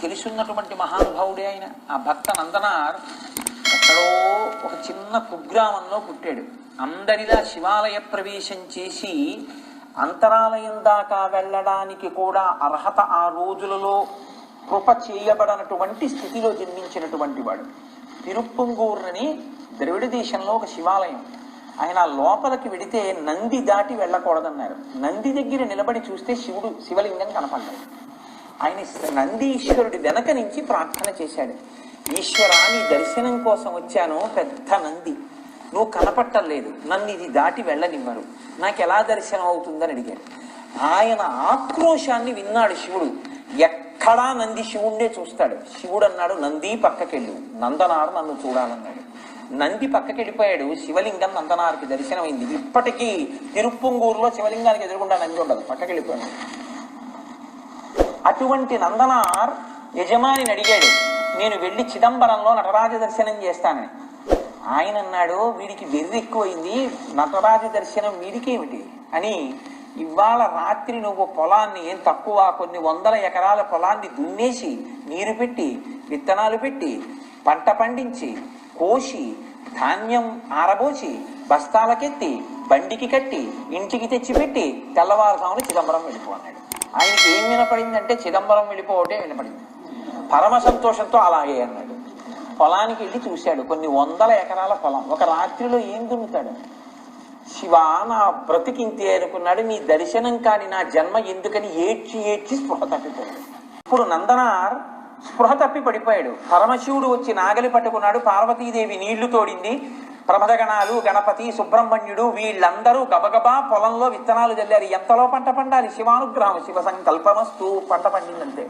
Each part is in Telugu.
తెలుసున్నటువంటి మహానుభావుడే ఆయన. ఆ భక్త నందనార్ ఎక్కడో ఒక చిన్న కుగ్రామంలో పుట్టాడు. అందరిలా శివాలయ ప్రవేశం చేసి అంతరాలయం దాకా వెళ్ళడానికి కూడా అర్హత ఆ రోజులలో కృప చేయబడనటువంటి స్థితిలో జన్మించినటువంటి వాడు. తిరుప్పంగూరుని ద్రవిడ దేశంలో ఒక శివాలయం. ఆయన లోపలికి వెడితే నంది దాటి వెళ్ళకూడదన్నారు. నంది దగ్గర నిలబడి చూస్తే శివలింగం కనపడ్డాడు. ఆయన నందీశ్వరుడి వెనక నుంచి ప్రార్థన చేశాడు. ఈశ్వరా, నీ దర్శనం కోసం వచ్చాను, పెద్ద నంది, నువ్వు కనపట్టలేదు, నన్ను ఇది దాటి వెళ్ళనివ్వరు, నాకు ఎలా దర్శనం అవుతుందని అడిగాడు. ఆయన ఆక్రోశాన్ని విన్నాడు శివుడు. ఎక్కడా నంది శివుణ్ణే చూస్తాడు. శివుడు అన్నాడు, నంది పక్కకెళ్ళు, నందనారు నన్ను చూడాలన్నాడు. నంది పక్కకెళ్ళిపోయాడు. శివలింగం నందనారికి దర్శనమైంది. ఇప్పటికీ తిరుప్పంగూరులో శివలింగానికి ఎదురుగుండా నంది ఉండదు, పక్కకెళ్ళిపోయాడు. అటువంటి నందనార్ యజమానిని అడిగాడు, నేను వెళ్ళి చిదంబరంలో నటరాజ దర్శనం చేస్తానని. ఆయన అన్నాడు, వీడికి వెర్రి ఎక్కువైంది, నటరాజ దర్శనం వీడికేమిటి అని. ఇవాళ రాత్రి నువ్వు పొలాన్ని, ఏం తక్కువ, కొన్ని వందల ఎకరాల పొలాన్ని దున్నేసి నీరు పెట్టి విత్తనాలు పెట్టి పంట పండించి కోసి ధాన్యం ఆరబోసి బస్తాలకెత్తి బండికి కట్టి ఇంటికి తెచ్చిపెట్టి తెల్లవారుజామున చిదంబరం వెళ్ళిపోన్నాడు. ఆయనకి ఏం వినపడిందంటే చిదంబరం వెళ్ళిపోవటే వినపడింది. పరమ సంతోషంతో అలాగే అన్నాడు. పొలానికి వెళ్ళి చూశాడు. కొన్ని వందల ఎకరాల పొలం. ఒక రాత్రిలో ఏం దున్నుతాడు? శివ, నా బ్రతికింతే అనుకున్నాడు. నీ దర్శనం కాని నా జన్మ ఎందుకని ఏడ్చి ఏడ్చి స్పృహ తప్పిపోయాడు. ఇప్పుడు నందనార్ స్పృహ తప్పి పడిపోయాడు. పరమశివుడు వచ్చి నాగలి పట్టుకున్నాడు. పార్వతీదేవి నీళ్లు తోడింది. ప్రమదగణాలు, గణపతి, సుబ్రహ్మణ్యుడు వీళ్ళందరూ గబగబా పొలంలో విత్తనాలు చల్లారు. ఎంతలో పంట పండాలి? శివానుగ్రహం, శివ సంకల్పమస్తు. పంట పండిందంటే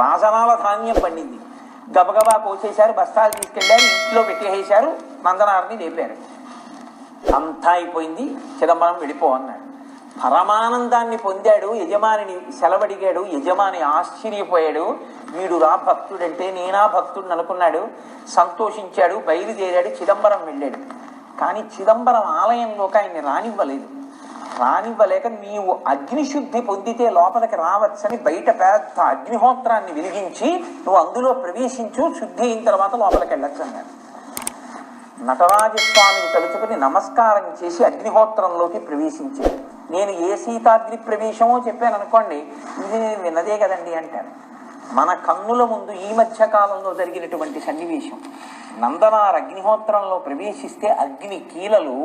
రాజనాల ధాన్యం పండింది. గబగబా కోసేశారు, బస్తాలు తీసుకెళ్లారు, ఇంట్లో పెట్టేసేశారు, నందనారిని లేపారు. అంతా అయిపోయింది, చిదంబరం వెళ్ళిపో అన్నాడు. పరమానందాన్ని పొందాడు. యజమానిని సెలవడిగాడు. యజమాని ఆశ్చర్యపోయాడు. వీడు రా భక్తుడంటే, నేనా భక్తుడిని అనుకున్నాడు. సంతోషించాడు, బయలుదేరాడు, చిదంబరం వెళ్ళాడు. కానీ చిదంబరం ఆలయంలోకి ఆయన్ని రానివ్వలేక నీవు అగ్నిశుద్ధి పొందితే లోపలికి రావచ్చని బయట పెద్ద అగ్నిహోత్రాన్ని వెలిగించి నువ్వు అందులో ప్రవేశించు, శుద్ధి అయిన తర్వాత లోపలికి వెళ్ళచ్చు అన్నాడు. నటరాజస్వామిని తలుచుకుని నమస్కారం చేసి అగ్నిహోత్రంలోకి ప్రవేశించాడు. నేను ఏ సీతాగ్ని ప్రవేశమో చెప్పాను అనుకోండి, ఇది నేను విన్నదే కదండి అంటారు. మన కన్నుల ముందు ఈ మధ్య కాలంలో జరిగినటువంటి సన్నివేశం. నందనార్ అగ్నిహోత్రంలో ప్రవేశిస్తే అగ్ని కీలలు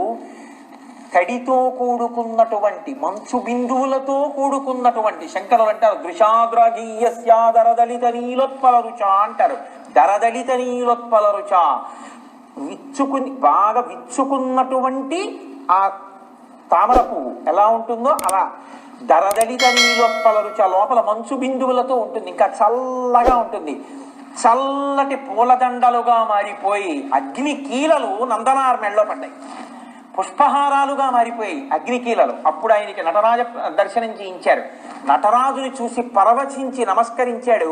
తడితో కూడుకున్నటువంటి, మంచు బిందువులతో కూడుకున్నటువంటి, శంకరులు అంటారు దృశాద్రగీయస్యాదరదళిత నీలోత్పల రుచ అంటారు. దరదళిత నీలోత్పల రుచ, బాగా విచ్చుకున్నటువంటి ఆ తామర పువ్వు ఎలా ఉంటుందో అలా దరదళిత నీలోత్పల రుచ, లోపల మంచు బిందువులతో ఉంటుంది. ఇంకా చల్లగా ఉంటుంది. చల్లటి పూలదండలుగా మారిపోయి అగ్ని కీలలు నందనార్ మెళ్ళలో పడ్డాయి. పుష్పహారాలుగా మారిపోయి అగ్నికీలలు. అప్పుడు ఆయనకి నటరాజ దర్శనం చేయించారు. నటరాజుని చూసి పరవశించి నమస్కరించాడు.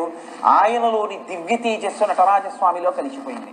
ఆయనలోని దివ్య తేజస్సు నటరాజస్వామిలో కలిసిపోయింది.